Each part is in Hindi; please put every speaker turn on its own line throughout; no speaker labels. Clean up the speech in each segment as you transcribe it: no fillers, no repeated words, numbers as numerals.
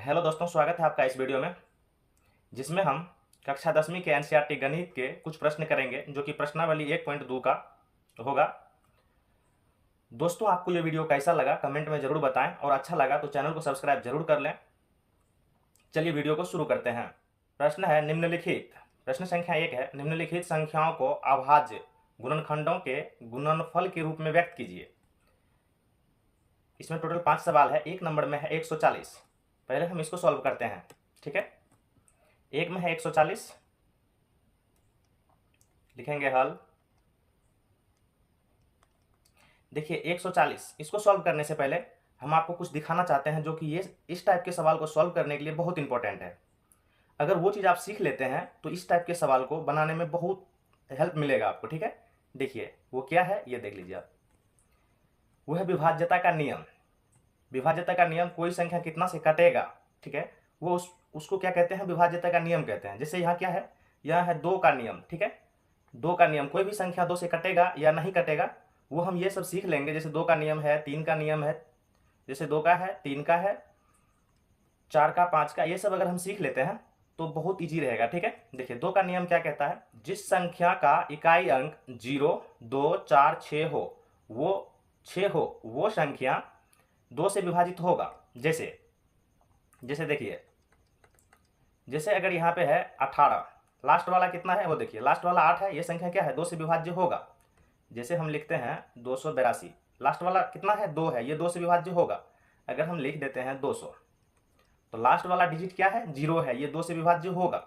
हेलो दोस्तों, स्वागत है आपका इस वीडियो में जिसमें हम कक्षा 10वीं के एनसीईआरटी गणित के कुछ प्रश्न करेंगे जो कि प्रश्नावली 1.2 का होगा। दोस्तों, आपको ये वीडियो कैसा लगा कमेंट में ज़रूर बताएं और अच्छा लगा तो चैनल को सब्सक्राइब जरूर कर लें। चलिए वीडियो को शुरू करते हैं। प्रश्न है निम्नलिखित, प्रश्न संख्या 1 है, निम्नलिखित संख्याओं को अभाज्य गुणनखंडों के गुणनफल के रूप में व्यक्त कीजिए। इसमें टोटल 5 सवाल है। 1 नंबर में है 140। पहले हम इसको सॉल्व करते हैं, ठीक है। 1 में है 140, लिखेंगे हल। देखिए 140, इसको सॉल्व करने से पहले हम आपको कुछ दिखाना चाहते हैं जो कि ये इस टाइप के सवाल को सॉल्व करने के लिए बहुत इंपॉर्टेंट है। अगर वो चीज़ आप सीख लेते हैं तो इस टाइप के सवाल को बनाने में बहुत हेल्प मिलेगा आपको, ठीक है। देखिए वो क्या है, ये देख लीजिए आप। वो है विभाज्यता का नियम। विभाज्यता का नियम, कोई संख्या कितना से कटेगा, ठीक है, वो उसको क्या कहते हैं, विभाज्यता का नियम कहते हैं। जैसे यहाँ क्या है, यहाँ है 2 का नियम, ठीक है। 2 का नियम, कोई भी संख्या 2 से कटेगा या नहीं कटेगा वो हम ये सब सीख लेंगे। जैसे 2 का नियम है, 3 का नियम है, जैसे 2 का है, 3 का है, 4 का, 5 का, ये सब अगर हम सीख लेते हैं तो बहुत ईजी रहेगा, ठीक है। देखिए 2 का नियम क्या कहता है, जिस संख्या का इकाई अंक 0, 2, 4, 6 हो, वो 6 हो, वो संख्या 2 से विभाजित होगा। जैसे जैसे देखिए, जैसे अगर यहाँ पे है 18, लास्ट वाला कितना है वो देखिए, लास्ट वाला 8 है, ये संख्या क्या है, 2 से विभाज्य होगा। जैसे हम लिखते हैं 282, लास्ट वाला कितना है, 2 है, ये 2 से विभाज्य होगा। अगर हम लिख देते हैं 200 तो लास्ट वाला डिजिट क्या है, 0 है, ये 2 से विभाज्य होगा,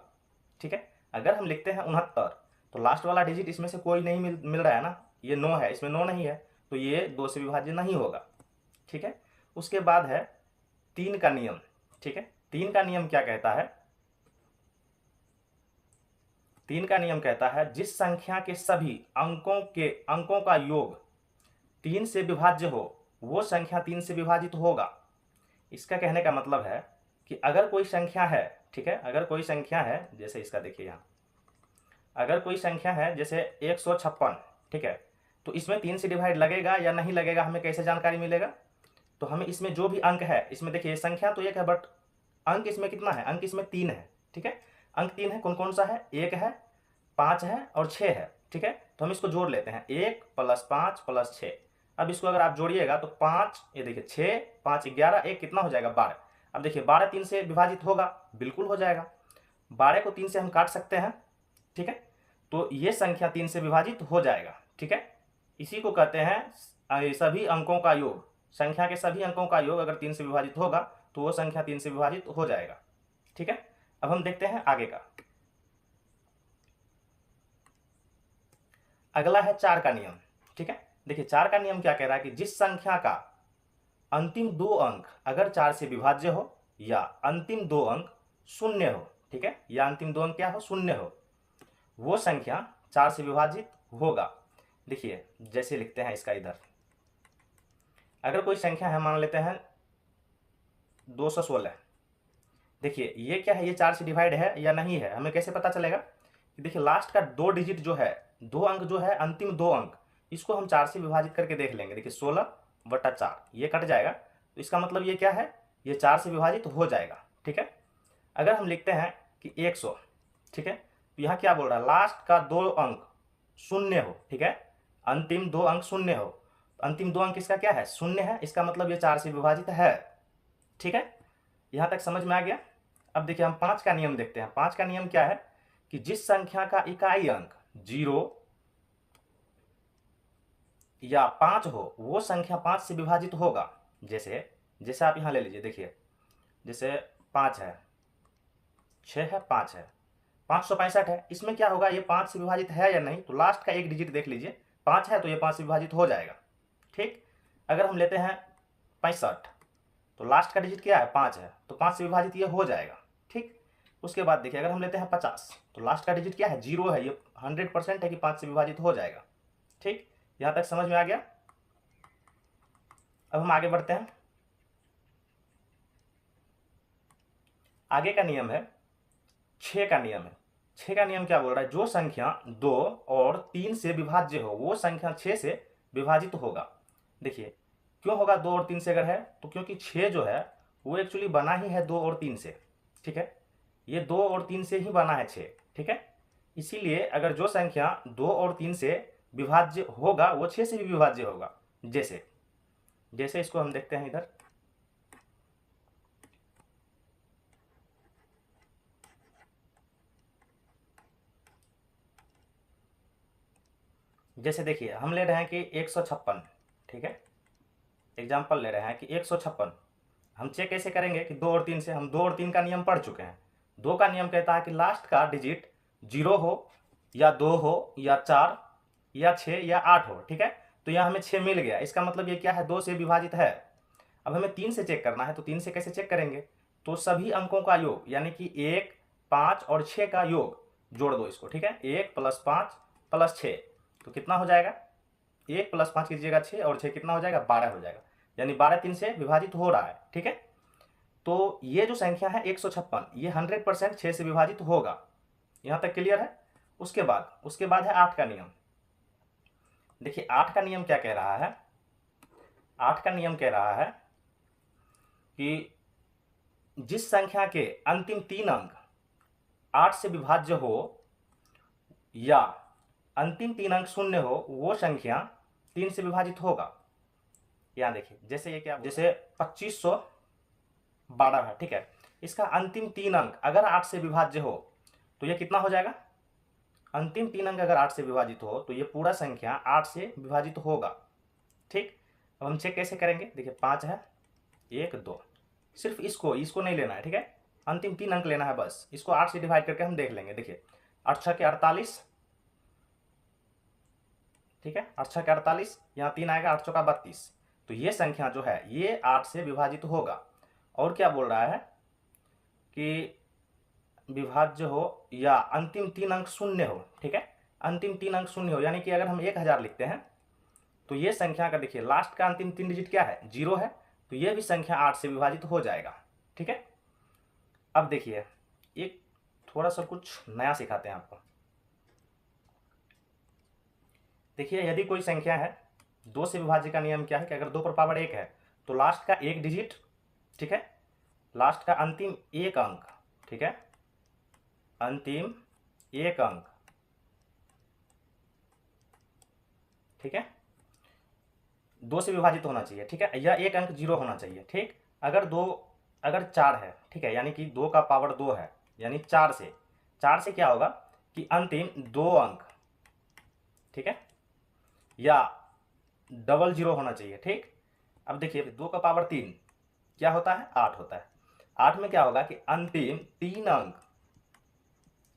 ठीक है। अगर हम लिखते हैं 69 तो लास्ट वाला डिजिट इसमें से कोई नहीं मिल रहा है ना, ये 9 है, इसमें 9 नहीं है, तो ये 2 से विभाज्य नहीं होगा, ठीक है। उसके बाद है 3 का नियम, ठीक है। 3 का नियम क्या कहता है, 3 का नियम कहता है जिस संख्या के सभी अंकों का योग 3 से विभाज्य हो वो संख्या 3 से विभाजित होगा। इसका कहने का मतलब है कि अगर कोई संख्या है, ठीक है, अगर कोई संख्या है, जैसे इसका देखिए यहाँ, अगर कोई संख्या है जैसे 156, ठीक है, तो इसमें 3 से डिवाइड लगेगा या नहीं लगेगा, हमें कैसे जानकारी मिलेगा। तो हमें इसमें जो भी अंक है, इसमें देखिए संख्या तो 1 है बट अंक इसमें कितना है, अंक इसमें 3 है, ठीक है। अंक 3 है, कौन कौन सा है, 1 है, 5 है और 6 है, ठीक है। तो हम इसको जोड़ लेते हैं, 1 + 5 + 6। अब इसको अगर आप जोड़िएगा तो 5, ये देखिए 6, 5, 11, 1 कितना हो जाएगा, 12। अब देखिए 12 3 से विभाजित होगा, बिल्कुल हो जाएगा। 12 को 3 से हम काट सकते हैं, ठीक है। तो ये संख्या 3 से विभाजित हो जाएगा, ठीक है। इसी को कहते हैं सभी अंकों का योग। संख्या के सभी अंकों का योग अगर 3 से विभाजित होगा तो वो संख्या 3 से विभाजित हो जाएगा, ठीक है। अब हम देखते हैं आगे का। अगला है 4 का नियम, ठीक है। देखिए 4 का नियम क्या कह रहा है कि जिस संख्या का अंतिम 2 अंक अगर 4 से विभाज्य हो या अंतिम 2 अंक शून्य हो, ठीक है, या अंतिम 2 अंक क्या हो, शून्य हो, वो संख्या 4 से विभाजित होगा। देखिए जैसे लिखते हैं इसका इधर, अगर कोई संख्या है, मान लेते हैं 216। देखिए ये क्या है, ये 4 से डिवाइड है या नहीं है, हमें कैसे पता चलेगा। देखिए लास्ट का 2 डिजिट जो है, 2 अंक जो है, अंतिम 2 अंक, इसको हम 4 से विभाजित करके देख लेंगे। देखिए 16/4, ये कट जाएगा, तो इसका मतलब ये क्या है, ये 4 से विभाजित हो जाएगा, ठीक है। अगर हम लिखते हैं कि 100, ठीक है, तो यहाँ क्या बोल रहा है, लास्ट का 2 अंक शून्य हो, ठीक है, अंतिम 2 अंक शून्य हो, अंतिम 2 अंक इसका क्या है, शून्य है, इसका मतलब ये 4 से विभाजित है, ठीक है। यहाँ तक समझ में आ गया। अब देखिए हम 5 का नियम देखते हैं। 5 का नियम क्या है कि जिस संख्या का इकाई अंक 0 या 5 हो वो संख्या 5 से विभाजित होगा। जैसे जैसे आप यहाँ ले लीजिए, देखिए जैसे 5 है, 6 है, 5 है, 565 है, इसमें क्या होगा, ये 5 से विभाजित है या नहीं, तो लास्ट का एक डिजिट देख लीजिए, 5 है तो ये 5 से विभाजित हो जाएगा, ठीक। अगर हम लेते हैं 65 तो लास्ट का डिजिट क्या है, 5 है, तो 5 से विभाजित ये हो जाएगा, ठीक। उसके बाद देखिए अगर हम लेते हैं 50 तो लास्ट का डिजिट क्या है, 0 है, ये 100% है कि 5 से विभाजित हो जाएगा, ठीक। यहाँ तक समझ में आ गया। अब हम आगे बढ़ते हैं। आगे का नियम है 6 का नियम है। 6 का नियम क्या बोल रहा है, जो संख्या 2 और 3 से विभाज्य हो वो संख्या 6 से विभाजित होगा। देखिए क्यों होगा 2 और 3 से अगर है, तो क्योंकि 6 जो है वो एक्चुअली बना ही है 2 और 3 से, ठीक है। ये 2 और 3 से ही बना है 6, ठीक है। इसीलिए अगर जो संख्या 2 और 3 से विभाज्य होगा वो 6 से भी विभाज्य होगा। जैसे जैसे इसको हम देखते हैं इधर, जैसे देखिए हम ले रहे हैं कि 156, ठीक है। एग्जाम्पल ले रहे हैं कि 156, हम चेक कैसे करेंगे कि 2 और 3 से, हम 2 और 3 का नियम पढ़ चुके हैं। 2 का नियम कहता है कि लास्ट का डिजिट 0 हो या 2 हो या 4 या 6 या 8 हो, ठीक है। तो यहाँ हमें 6 मिल गया, इसका मतलब ये क्या है, 2 से विभाजित है। अब हमें 3 से चेक करना है, तो 3 से कैसे चेक करेंगे, तो सभी अंकों का योग यानी कि 1, 5 और 6 का योग जोड़ दो इसको, ठीक है। 1 + 5 + 6 तो कितना हो जाएगा, 1 + 5 कीजिएगा 6 और 6 कितना हो जाएगा, 12 हो जाएगा। यानी 12 3 से विभाजित हो रहा है, ठीक है। तो ये जो संख्या है 156, ये 100% 6 से विभाजित होगा। यहाँ तक क्लियर है। उसके बाद है 8 का नियम। देखिए 8 का नियम क्या कह रहा है, 8 का नियम कह रहा है कि जिस संख्या के अंतिम 3 अंक 8 से विभाज्य हो या अंतिम 3 अंक 0 हो, वो संख्या 3 से विभाजित होगा। यहाँ देखिए जैसे ये क्या, जैसे 2512 है, ठीक है। इसका अंतिम 3 अंक अगर 8 से विभाज्य हो तो ये कितना हो जाएगा, अंतिम 3 अंक अगर 8 से विभाजित हो तो ये पूरा संख्या 8 से विभाजित होगा, ठीक। अब हम चेक कैसे करेंगे, देखिए 5 है, 1 2, सिर्फ इसको नहीं लेना है, ठीक है। अंतिम 3 अंक लेना है बस, इसको 8 से डिवाइड करके हम देख लेंगे। देखिए 8 6 के 48, ठीक है। 8 6 के 48, यहाँ 3 आएगा, 8 चौका 32। तो ये संख्या जो है ये 8 से विभाजित होगा। और क्या बोल रहा है कि विभाज्य हो या अंतिम 3 अंक 0 हो, ठीक है। अंतिम 3 अंक 0 हो, यानी कि अगर हम 1000 लिखते हैं तो ये संख्या का देखिए लास्ट का अंतिम 3 डिजिट क्या है, 0 है। तो ये भी संख्या 8 से विभाजित हो जाएगा, ठीक है। अब देखिए एक थोड़ा सा कुछ नया सिखाते हैं आपको। देखिए यदि कोई संख्या है, 2 से विभाज्य का नियम क्या है कि अगर 2 पर पावर 1 है तो लास्ट का एक डिजिट, ठीक है, लास्ट का अंतिम एक अंक, ठीक है, अंतिम एक अंक, ठीक है, 2 से विभाजित होना चाहिए, ठीक है, या एक अंक 0 होना चाहिए, ठीक। अगर 4 है, ठीक है, यानी कि 2 का पावर 2 है, यानी 4 से क्या होगा कि अंतिम 2 अंक, ठीक है, या डबल 0 होना चाहिए, ठीक। अब देखिए 2 का पावर 3 क्या होता है, 8 होता है। 8 में क्या होगा कि अंतिम 3 अंक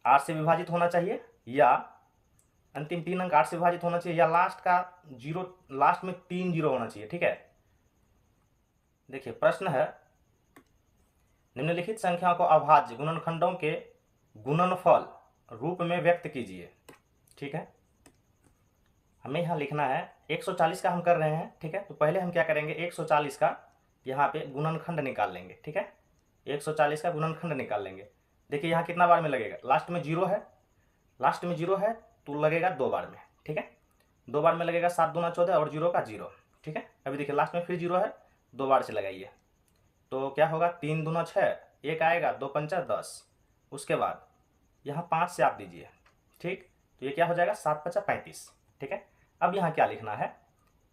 8 से विभाजित होना चाहिए, या अंतिम 3 अंक 8 से विभाजित होना चाहिए, या लास्ट का 0, लास्ट में 3 0 होना चाहिए, ठीक है। देखिए प्रश्न है, निम्नलिखित संख्या को अभाज्य गुणनखंडों के गुणनफल रूप में व्यक्त कीजिए, ठीक है। हमें यहाँ लिखना है 140 का हम कर रहे हैं, ठीक है। तो पहले हम क्या करेंगे, 140 का यहाँ पे गुणनखंड निकाल लेंगे, ठीक है। 140 का गुणनखंड निकाल लेंगे। देखिए यहाँ कितना बार में लगेगा, लास्ट में 0 है, लास्ट में 0 है तो लगेगा 2 बार में, ठीक है। 2 बार में लगेगा, 7 दूना 14 और 0 का 0, ठीक है। अभी देखिए लास्ट में फिर 0 है, 2 बार से लगाइए तो क्या होगा, 3 दूना 6, 1 आएगा, 2 पंचा 10। उसके बाद यहाँ 5 से आप दीजिए, ठीक। तो ये क्या हो जाएगा, 7 5 35, ठीक है। अब यहाँ क्या लिखना है,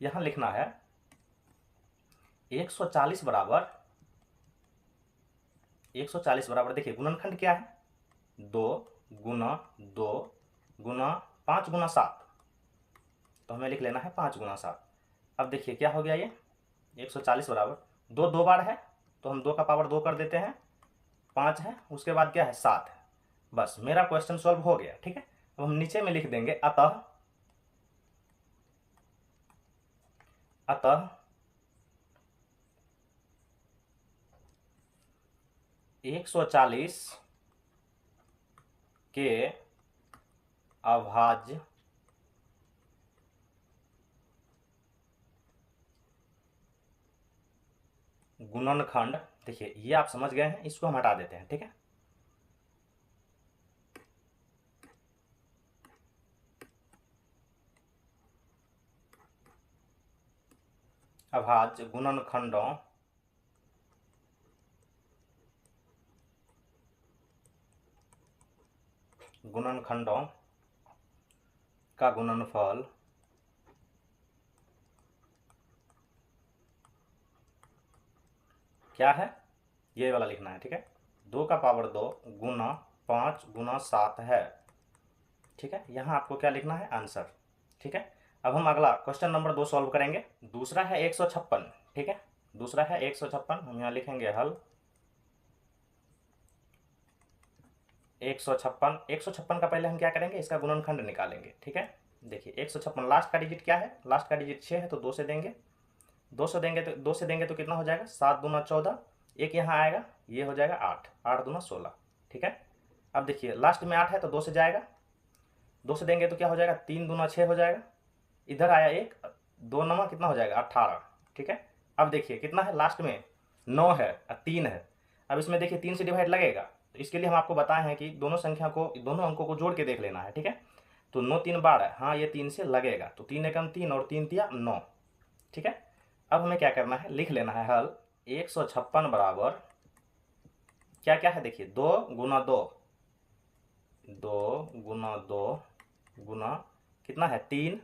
यहाँ लिखना है 140 बराबर, 140 बराबर, देखिए गुणनखंड क्या है, 2 गुना 2 गुना 5 गुना 7, तो हमें लिख लेना है 5 गुना 7। अब देखिए क्या हो गया, ये 140 बराबर 2 बार है तो हम 2 का पावर 2 कर देते हैं, 5 है, उसके बाद क्या है 7 है। बस मेरा क्वेश्चन सॉल्व हो गया, ठीक है। अब हम नीचे में लिख देंगे अतः 140 के अभाज्य गुणनखंड, देखिए ये आप समझ गए हैं, इसको हम हटा देते हैं, ठीक है। अभाज्य गुणनखंडों गुणनखंडों का गुणनफल क्या है, ये वाला लिखना है। ठीक है, 2 का पावर 2 गुना 5 गुना 7 है। ठीक है, यहाँ आपको क्या लिखना है, आंसर। ठीक है, अब हम अगला क्वेश्चन नंबर 2 सॉल्व करेंगे। दूसरा है 156। ठीक है, दूसरा है 156। हम यहाँ लिखेंगे हल 156। 156 का पहले हम क्या करेंगे, इसका गुणनखंड निकालेंगे। ठीक है, देखिए 156 लास्ट का डिजिट क्या है, लास्ट का डिजिट 6 है, तो 2 से देंगे। 2 से देंगे तो कितना हो जाएगा, 7 दूना 14, एक यहाँ आएगा, ये हो जाएगा 8, 8 दूना 16। ठीक है, अब देखिए लास्ट में 8 है तो 2 से जाएगा, 2 से देंगे तो क्या हो जाएगा, 3 दूना 6 हो जाएगा, इधर आया एक, 2 नमा कितना हो जाएगा, 18। ठीक है, अब देखिए कितना है, लास्ट में 9 है और 3 है। अब इसमें देखिए 3 से डिवाइड लगेगा, तो इसके लिए हम आपको बताए हैं कि दोनों संख्या को, दोनों अंकों को जोड़ के देख लेना है। ठीक है, तो 9 3 12, हाँ ये 3 से लगेगा, तो 3 एकम 3 और 3 तिया 9। ठीक है, अब हमें क्या करना है, लिख लेना है हल 156 बराबर क्या क्या है, देखिए 2 गुना 2, 2 गुना 2 गुना कितना है, 3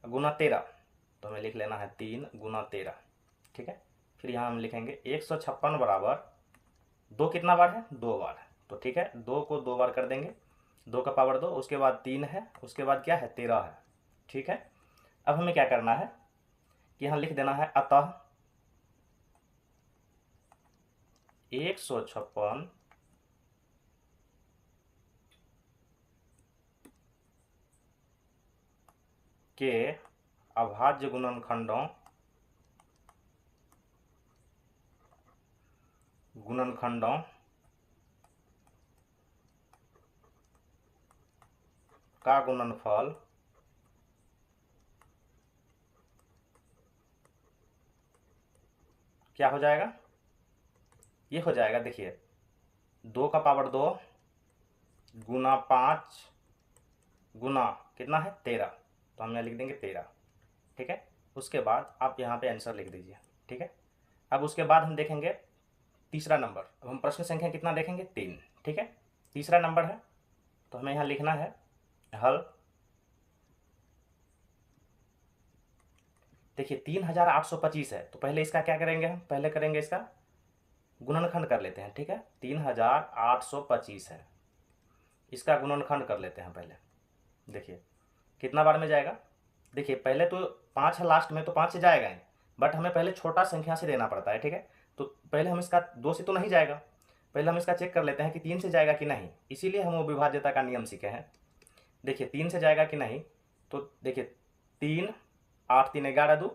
गुना 13, तो हमें लिख लेना है 3 गुना 13। ठीक है, फिर यहाँ हम लिखेंगे 156 बराबर 2 कितना बार है, 2 बार। तो ठीक है, 2 को 2 बार कर देंगे, 2 का पावर 2, उसके बाद 3 है, उसके बाद क्या है, 13 है। ठीक है, अब हमें क्या करना है कि यहाँ लिख देना है अतः 156 के अभाज्य गुणनखंडों का गुणनफल क्या हो जाएगा, ये हो जाएगा, देखिए 2 का पावर 2 गुना 5 गुना कितना है, 13, तो हम यहाँ लिख देंगे 13। ठीक है, उसके बाद आप यहाँ पे आंसर लिख दीजिए। ठीक है, अब उसके बाद हम देखेंगे तीसरा नंबर। अब हम प्रश्न संख्या कितना देखेंगे, 3। ठीक है, तीसरा नंबर है, तो हमें यहाँ लिखना है हल, देखिए 3825 है, तो पहले इसका क्या करेंगे, हम पहले करेंगे इसका गुणनखंड कर लेते हैं। ठीक है, 3825 है, इसका गुणनखंड कर लेते हैं पहले। देखिए कितना बार में जाएगा, देखिए पहले तो 5 है लास्ट में, तो 5 से जाएगा ही, बट हमें पहले छोटा संख्या से देना पड़ता है। ठीक है, तो पहले हम इसका 2 से तो नहीं जाएगा, पहले हम इसका चेक कर लेते हैं कि 3 से जाएगा कि नहीं, इसीलिए हम वो विभाज्यता का नियम सीखे हैं। देखिए 3 से जाएगा कि नहीं, तो देखिए 3 8 3 11 2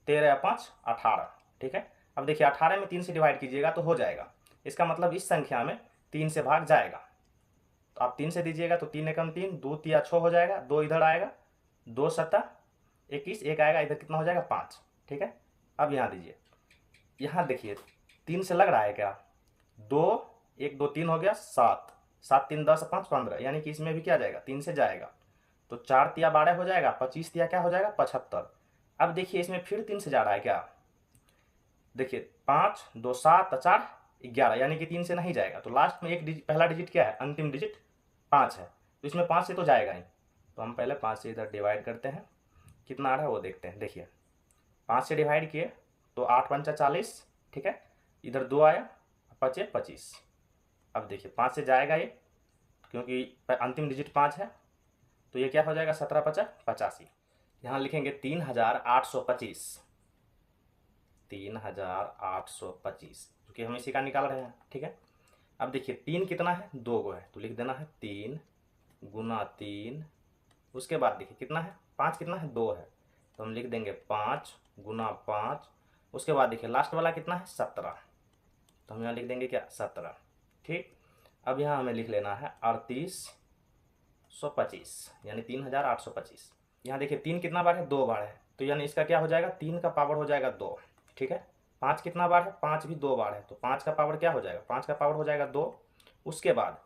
13 5 18। ठीक है, अब देखिए 18 में 3 से डिवाइड कीजिएगा तो हो जाएगा, इसका मतलब इस संख्या में 3 से भाग जाएगा, तो आप 3 से दीजिएगा तो 3 एकम 3, 2 तिया 6 हो जाएगा, 2 इधर आएगा, 2 7 21, एक आएगा इधर, कितना हो जाएगा 5। ठीक है, अब यहाँ दीजिए, यहाँ देखिए 3 से लग रहा है क्या, 2 1 2 3 हो गया, 7 7 3 10 5 15, यानी कि इसमें भी क्या जाएगा, 3 से जाएगा, तो 4 तिया 12 हो जाएगा, 25 तिया क्या हो जाएगा, 75। अब देखिए इसमें फिर 3 से जा रहा है क्या, देखिए 5 2 7 4 11, यानी कि 3 से नहीं जाएगा, तो लास्ट में एक डिजिट, पहला डिजिट क्या है, अंतिम डिजिट 5 है, तो इसमें 5 से तो जाएगा ही, तो हम पहले 5 से इधर डिवाइड करते हैं, कितना आ रहा है वो देखते हैं। देखिए 5 से डिवाइड किए तो 8 पंचा 40। ठीक है, इधर 2 आया, 5 25। अब देखिए 5 से जाएगा ये, क्योंकि अंतिम डिजिट 5 है, तो ये क्या हो जाएगा, 17 50 85। यहाँ लिखेंगे 3825, 3825, क्योंकि हम इसी का निकाल रहे हैं। ठीक है, अब देखिए 3 कितना है, 2 गो है, तो लिख देना है 3 गुना 3, उसके बाद देखिए कितना है, 5 कितना है, 2 है, तो हम लिख देंगे 5 गुना 5, उसके बाद देखिए लास्ट वाला कितना है, 17, तो हम यहाँ लिख देंगे क्या, 17। ठीक, अब यहाँ हमें लिख लेना है 3825, यानी 3825। यहाँ देखिए 3 कितना बार है, 2 बार है, तो यानी इसका क्या हो जाएगा, 3 का पावर हो जाएगा 2। ठीक है, 5 कितना बार है, 5 भी 2 बार है, तो 5 का पावर क्या हो जाएगा, 5 का पावर हो जाएगा 2, उसके बाद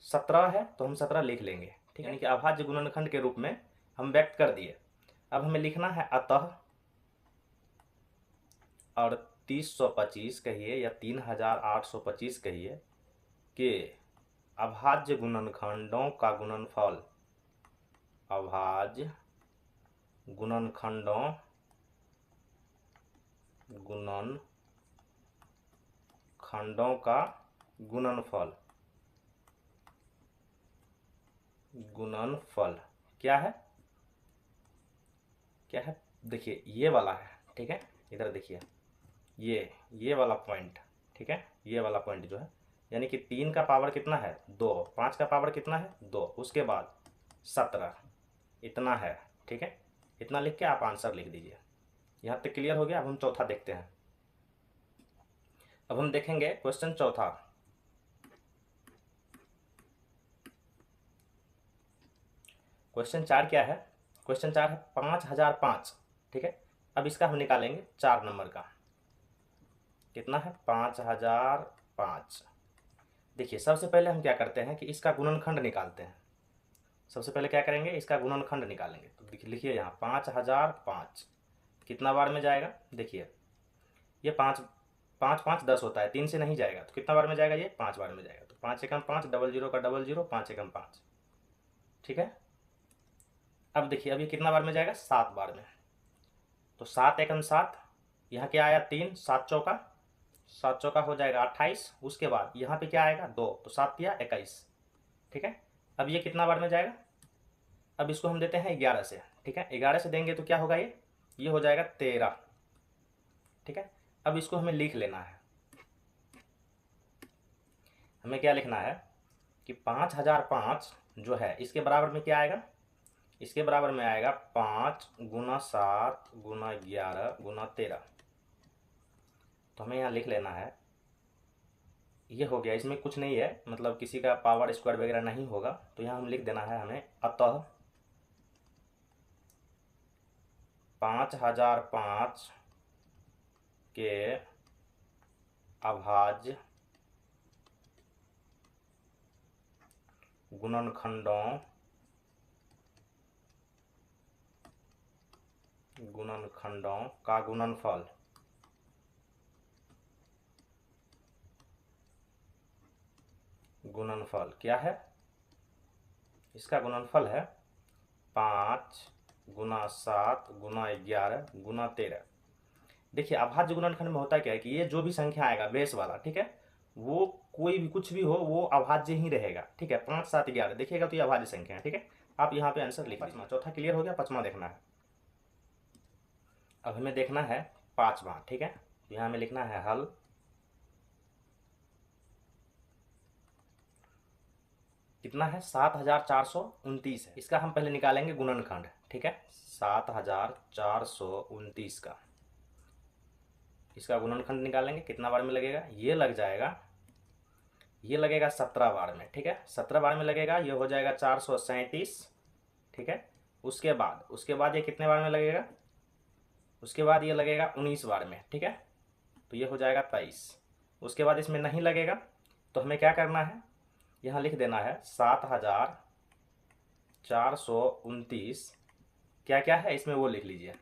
17 है, तो हम 17 लिख लेंगे। ठीक है, यानी कि अभाज्य गुणनखंड के रूप में हम व्यक्त कर दिए। अब हमें लिखना है अतः 3825 कहिए या 3825 कहिए के अभाज्य गुणनखंडों का गुणनफल, अभाज्य गुणनखंडों का गुणनफल, क्या है, देखिए ये वाला है, ठीक है। इधर देखिए ये वाला पॉइंट, ठीक है। ये वाला पॉइंट जो है, यानी कि 3 का पावर कितना है 2, 5 का पावर कितना है 2, उसके बाद 17, इतना है, ठीक है। इतना लिख के आप आंसर लिख दीजिए। यहाँ तक क्लियर हो गया। अब हम चौथा देखते हैं। अब हम देखेंगे क्वेश्चन चौथा। क्वेश्चन 4 क्या है? क्वेश्चन 4 है 5005, ठीक है। अब इसका हम निकालेंगे 4 नंबर का, कितना है 5005। देखिए सबसे पहले हम क्या करते हैं कि इसका गुणनखंड निकालते हैं। सबसे पहले क्या करेंगे, इसका गुणनखंड निकालेंगे। तो लिखिए यहाँ 5005 कितना बार में जाएगा, देखिए ये 5 5 5 10 होता है, 3 से नहीं जाएगा, तो कितना बार में जाएगा, ये 5 बार में जाएगा। तो 5 एकम 5, 00 का 00, 5 एकम 5, ठीक है। अब देखिए अब ये कितना बार में जाएगा, 7 बार में। तो 7 एकम 7, यहाँ क्या आया 3, 7 चौका हो जाएगा 28। उसके बाद यहाँ पे क्या आएगा 2, तो 7 तिया 21, ठीक है। अब ये कितना बार में जाएगा, अब इसको हम देते हैं 11 से, ठीक है। 11 से देंगे तो क्या होगा, ये हो जाएगा 13, ठीक है। अब इसको हमें लिख लेना है। हमें क्या लिखना है कि 5005 जो है इसके बराबर में क्या आएगा, इसके बराबर में आएगा 5 गुना 7 गुना 11 गुना 13। तो हमें यहाँ लिख लेना है, ये हो गया। इसमें कुछ नहीं है, मतलब किसी का पावर स्क्वायर वगैरह नहीं होगा। तो यहाँ हम लिख देना है हमें, अतः 5005 के अभाज्य गुणनखंडों का गुणनफल क्या है, इसका गुणनफल है 5 गुना 7 गुना 11 गुना 13। देखिए अभाज्य गुणनखंड में होता क्या है कि ये जो भी संख्या आएगा बेस वाला, ठीक है, वो कोई भी कुछ भी हो वो अभाज्य ही रहेगा, ठीक है। 5 7 11 देखिएगा तो ये अभाज्य संख्या है, ठीक है। आप यहाँ पे आंसर लिख दीजिए। चौथा क्लियर हो गया, पांचवा देखना है। अब हमें देखना है पांचवा, ठीक है। तो यहाँ हमें लिखना है हल। कितना है 7429 है। इसका हम पहले निकालेंगे गुणनखंड, ठीक है। 7429 का इसका गुणनखंड निकालेंगे, कितना बार में लगेगा, ये लगेगा 17 बार में, ठीक है। 17 बार में लगेगा, ये हो जाएगा 437, ठीक है। उसके बाद ये कितने बार में लगेगा, उसके बाद ये लगेगा 19 बार में, ठीक है। तो ये हो जाएगा 23। उसके बाद इसमें नहीं लगेगा, तो हमें क्या करना है, यहाँ लिख देना है 7429 क्या क्या है इसमें वो लिख लीजिए।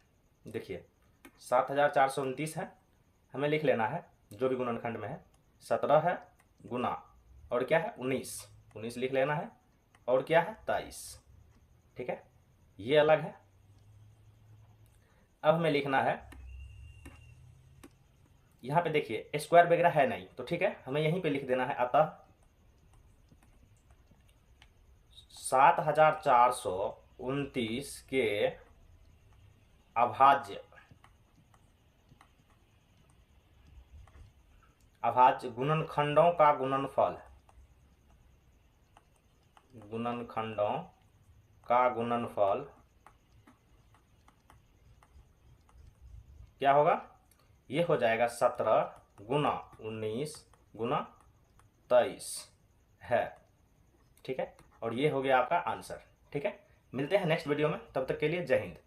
देखिए 7429 है, हमें लिख लेना है जो भी गुणनखंड में है, 17 है गुना और क्या है 19 लिख लेना है, और क्या है 23, ठीक है। ये अलग है। अब हमें लिखना है, यहाँ पे देखिए स्क्वायर वगैरह है नहीं, तो ठीक है, हमें यहीं पे लिख देना है अतः 7429 के अभाज्य गुणनखंडों का गुणनफल क्या होगा, ये हो जाएगा 17 गुना 19 गुना 23 है, ठीक है। और ये हो गया आपका आंसर, ठीक है। मिलते हैं नेक्स्ट वीडियो में, तब तक के लिए जय हिंद।